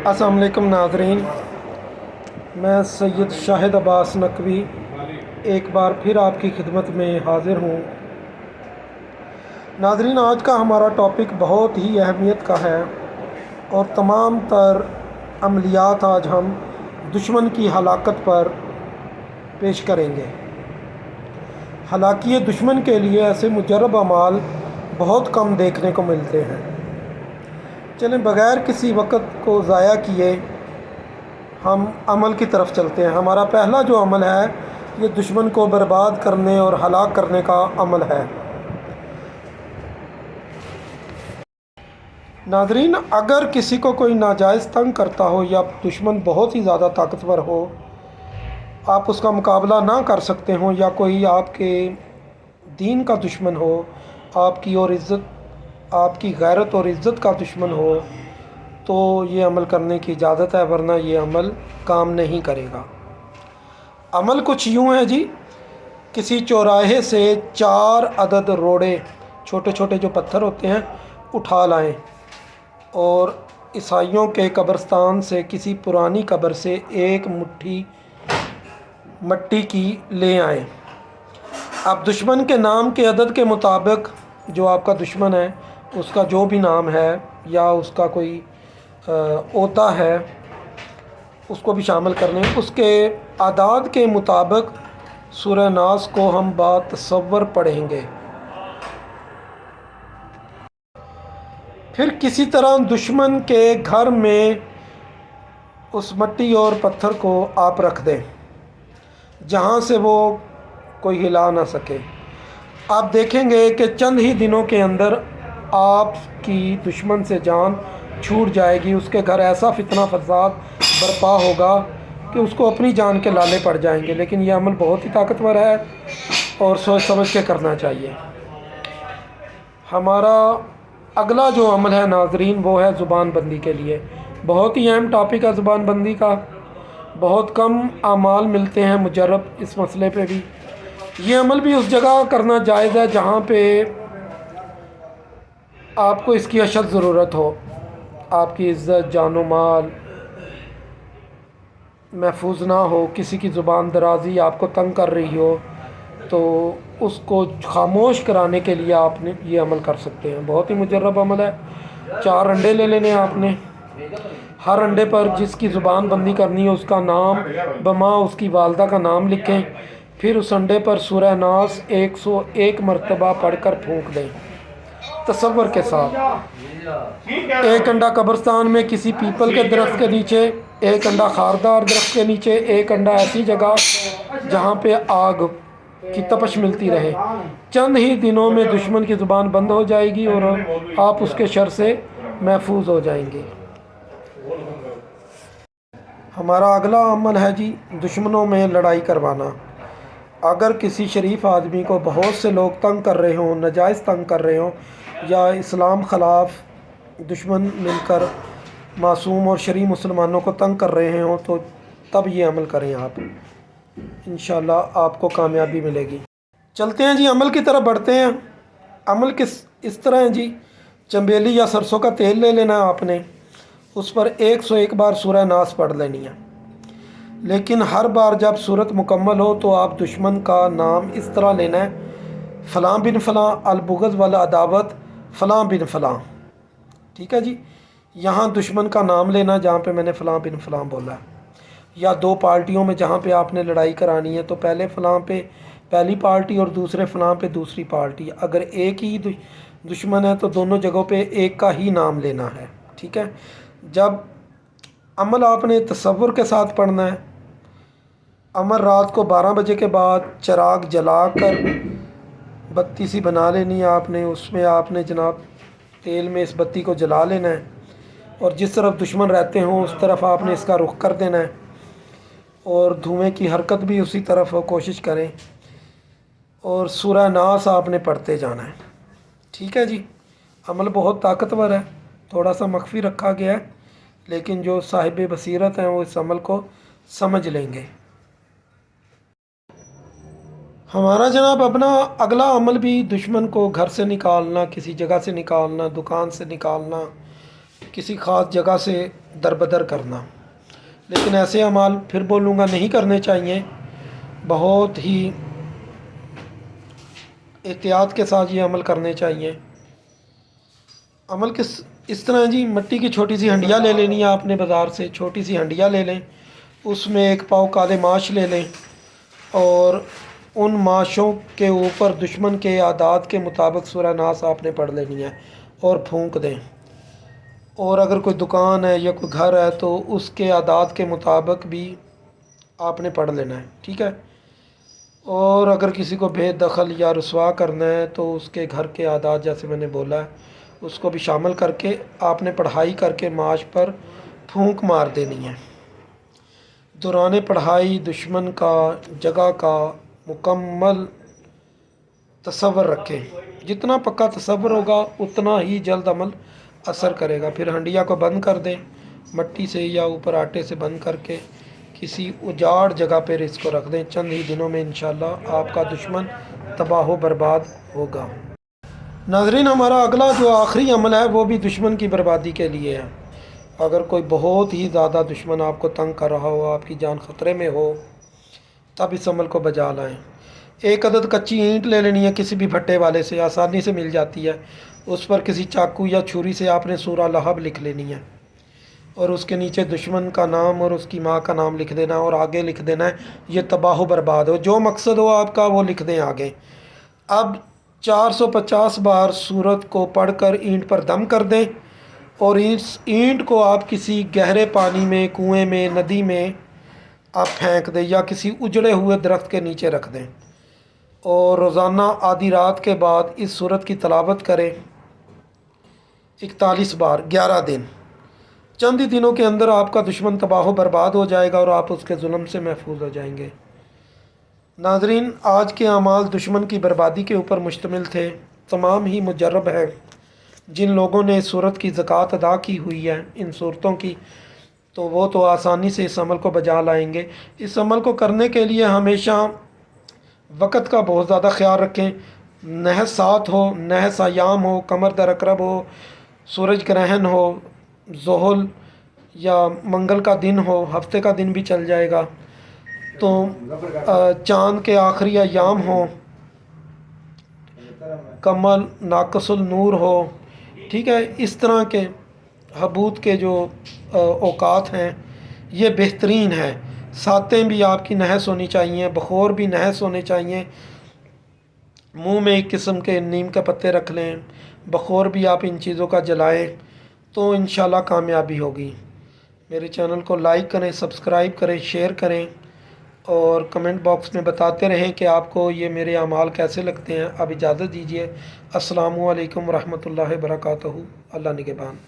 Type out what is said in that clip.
अस्सलाम वालेकुम नाज़रीन, मैं सैयद शाहिद अब्बास नकवी एक बार फिर आपकी खिदमत में हाज़िर हूँ। नाज़रीन, आज का हमारा टॉपिक बहुत ही अहमियत का है और तमाम तर अमलियात आज हम दुश्मन की हलाकत पर पेश करेंगे। हालांकि ये दुश्मन के लिए ऐसे मुजरब अमाल बहुत कम देखने को मिलते हैं। चलें, बग़ैर किसी वक्त को ज़ाया किए हम अमल की तरफ चलते हैं। हमारा पहला जो अमल है ये दुश्मन को बर्बाद करने और हलाक करने का अमल है। नाज़रीन, अगर किसी को कोई नाजायज़ तंग करता हो या दुश्मन बहुत ही ज़्यादा ताकतवर हो, आप उसका मुकाबला ना कर सकते हो, या कोई आपके दीन का दुश्मन हो, आपकी गैरत और इज़्ज़त का दुश्मन हो, तो ये अमल करने की इजाज़त है, वरना ये अमल काम नहीं करेगा। अमल कुछ यूँ है जी, किसी चौराहे से 4 अदद रोड़े, छोटे छोटे जो पत्थर होते हैं, उठा लाएं और ईसाइयों के कब्रिस्तान से किसी पुरानी कब्र से एक मुट्ठी मट्टी की ले आएं। अब दुश्मन के नाम के अदद के मुताबिक जो आपका दुश्मन है उसका जो भी नाम है या उसका कोई ओहदा है उसको भी शामिल करने। उसके आदाद के मुताबिक सूरह नास को हम बातसव्वुर पढ़ेंगे। फिर किसी तरह दुश्मन के घर में उस मट्टी और पत्थर को आप रख दें जहाँ से वो कोई हिला ना सके। आप देखेंगे कि चंद ही दिनों के अंदर आपकी दुश्मन से जान छूट जाएगी। उसके घर ऐसा फितना फसाद बर्पा होगा कि उसको अपनी जान के लाले पड़ जाएंगे। लेकिन यह अमल बहुत ही ताकतवर है और सोच समझ के करना चाहिए। हमारा अगला जो अमल है नाज़रीन, वो है ज़ुबान बंदी के लिए। बहुत ही अहम टॉपिक है ज़ुबान बंदी का। बहुत कम आमाल मिलते हैं मुजरब इस मसले पे भी। ये अमल भी उस जगह करना जायज़ है जहाँ पे आपको इसकी अशद ज़रूरत हो। आपकी इज़्ज़त जानो माल महफूज ना हो, किसी की ज़ुबान दराज़ी आपको तंग कर रही हो, तो उसको खामोश कराने के लिए आपने ये अमल कर सकते हैं। बहुत ही मुजर्रब अमल है। 4 अंडे ले लेने आपने। हर अंडे पर जिसकी ज़ुबान बंदी करनी है उसका नाम बमा उसकी वालदा का नाम लिखें। फिर उस अंडे पर सूरह नास 101 मरतबा पढ़कर फूंक दें तसव्वुर के साथ। एक अंडा कब्रिस्तान में किसी पीपल के दरख्त के नीचे, एक अंडा खारदार दरख्त के नीचे, एक अंडा ऐसी जगह जहाँ पे आग की तपश मिलती रहे। चंद ही दिनों में दुश्मन की ज़ुबान बंद हो जाएगी और आप उसके शर से महफूज हो जाएंगे। हमारा अगला अमल है जी, दुश्मनों में लड़ाई करवाना। अगर किसी शरीफ आदमी को बहुत से लोग तंग कर रहे हों, नाजायज़ तंग कर रहे हों, या इस्लाम ख़िलाफ़ दुश्मन मिलकर मासूम और शरीफ मुसलमानों को तंग कर रहे हों, तो तब ये अमल करें आप, इंशाअल्लाह आपको कामयाबी मिलेगी। चलते हैं जी, अमल की तरफ बढ़ते हैं। अमल इस तरह है जी, चंबेली या सरसों का तेल ले लेना है आपने, उस पर 101 बार सूरह नास पढ़ लेनी है। लेकिन हर बार जब सूरत मुकम्मल हो तो आप दुश्मन का नाम इस तरह लेना है, फ़लाँ बिन फ़लाँ अलबुग़्ज़ वल अदावत फ़लाँ बिन फ़लाँ। ठीक है जी, यहाँ दुश्मन का नाम लेना जहाँ पे मैंने फ़लाँ बिन फ़लाँ बोला है। या 2 पार्टियों में जहाँ पे आपने लड़ाई करानी है तो पहले फ़लाँ पे पहली पार्टी और दूसरे फ़लाँ पे दूसरी पार्टी। अगर एक ही दुश्मन है तो दोनों जगहों पे एक का ही नाम लेना है। ठीक है, जब अमल आपने तसव्वुर के साथ पढ़ना है। अमल रात को 12 बजे के बाद चिराग जलाकर बत्ती सी बना लेनी है आपने। उसमें आपने जनाब तेल में इस बत्ती को जला लेना है और जिस तरफ दुश्मन रहते हों उस तरफ आपने इसका रुख कर देना है और धुएं की हरकत भी उसी तरफ कोशिश करें और सूरह नास आपने पढ़ते जाना है। ठीक है जी, अमल बहुत ताकतवर है, थोड़ा सा मख्फी रखा गया है, लेकिन जो साहिब बसीरत हैं वो इस अमल को समझ लेंगे। हमारा जनाब अपना अगला अमल भी दुश्मन को घर से निकालना, किसी जगह से निकालना, दुकान से निकालना, किसी ख़ास जगह से दरबदर करना। लेकिन ऐसे अमाल फिर बोलूँगा नहीं करने चाहिए, बहुत ही एहतियात के साथ ये अमल करने चाहिए। अमल किस इस तरह है जी, मिट्टी की छोटी सी हंडिया ले लेनी है आपने बाज़ार से, छोटी सी हंडिया ले लें, उसमें 1 पाव काले माश ले लें और उन माशों के ऊपर दुश्मन के आदात के मुताबिक सूरह नास आपने पढ़ लेनी है और फूंक दें। और अगर कोई दुकान है या कोई घर है तो उसके आदात के मुताबिक भी आपने पढ़ लेना है, ठीक है। और अगर किसी को बेदखल या रुसवा करना है तो उसके घर के आदात जैसे मैंने बोला है उसको भी शामिल करके आपने पढ़ाई करके माश पर फूंक मार देनी है। दौरान पढ़ाई दुश्मन का जगह का मुकम्मल तसव्वुर रखें, जितना पक्का तसव्वुर होगा उतना ही जल्द अमल असर करेगा। फिर हंडिया को बंद कर दें, मिट्टी से या ऊपर आटे से बंद करके किसी उजाड़ जगह पर इसको रख दें। चंद ही दिनों में इंशाल्लाह आपका दुश्मन तबाह बर्बाद होगा। नाज़रीन, हमारा अगला जो आखिरी अमल है वो भी दुश्मन की बर्बादी के लिए है। अगर कोई बहुत ही ज़्यादा दुश्मन आपको तंग कर रहा हो, आपकी जान ख़तरे में हो, तब इस अमल को बजा लाएँ। 1 अदद कच्ची ईंट ले लेनी है किसी भी भट्टे वाले से, आसानी से मिल जाती है। उस पर किसी चाकू या छुरी से आपने सूरह लहब लिख लेनी है और उसके नीचे दुश्मन का नाम और उसकी माँ का नाम लिख देना है और आगे लिख देना है ये तबाह बर्बाद हो। जो मकसद हो आपका वो लिख दें आगे। अब 450 बार सूरत को पढ़कर ईंट पर दम कर दें और इस ईंट को आप किसी गहरे पानी में, कुएं में, नदी में आप फेंक दें या किसी उजड़े हुए दरख्त के नीचे रख दें और रोज़ाना आधी रात के बाद इस सूरत की तलावत करें 41 बार 11 दिन। चंद ही दिनों के अंदर आपका दुश्मन तबाह बर्बाद हो जाएगा और आप उसके जुल्म से महफूज हो जाएंगे। नाज़रीन, आज के अमाल दुश्मन की बर्बादी के ऊपर मुश्तमिल थे। तमाम ही मुजर्रब हैं। जिन लोगों ने इस सूरत की ज़कात अदा की हुई है इन सूरतों की, तो वो तो आसानी से इस अमल को बजा लाएंगे। इस अमल को करने के लिए हमेशा वक़्त का बहुत ज़्यादा ख्याल रखें। नह सात हो, नह सायाम हो, कमर दर अकरब हो, सूरज ग्रहण हो, ज़ोहल या मंगल का दिन हो, हफ्ते का दिन भी चल जाएगा, तो चाँद के आखिरी अयाम हो, कमल नाकसुल नूर हो, ठीक है। इस तरह के हबूत के जो औकात हैं ये बेहतरीन हैं। सातें भी आपकी नहस होनी चाहिए, बखोर भी नहस होने चाहिए। मुंह में एक किस्म के नीम के पत्ते रख लें, बखोर भी आप इन चीज़ों का जलाएं तो इंशाल्लाह कामयाबी होगी। मेरे चैनल को लाइक करें, सब्सक्राइब करें, शेयर करें और कमेंट बॉक्स में बताते रहें कि आपको ये मेरे अमाल कैसे लगते हैं। अब इजाज़त दीजिए। अस्सलामु अलैकुम रहमतुल्लाहि व बरकातहू। अल्लाह निगहबान।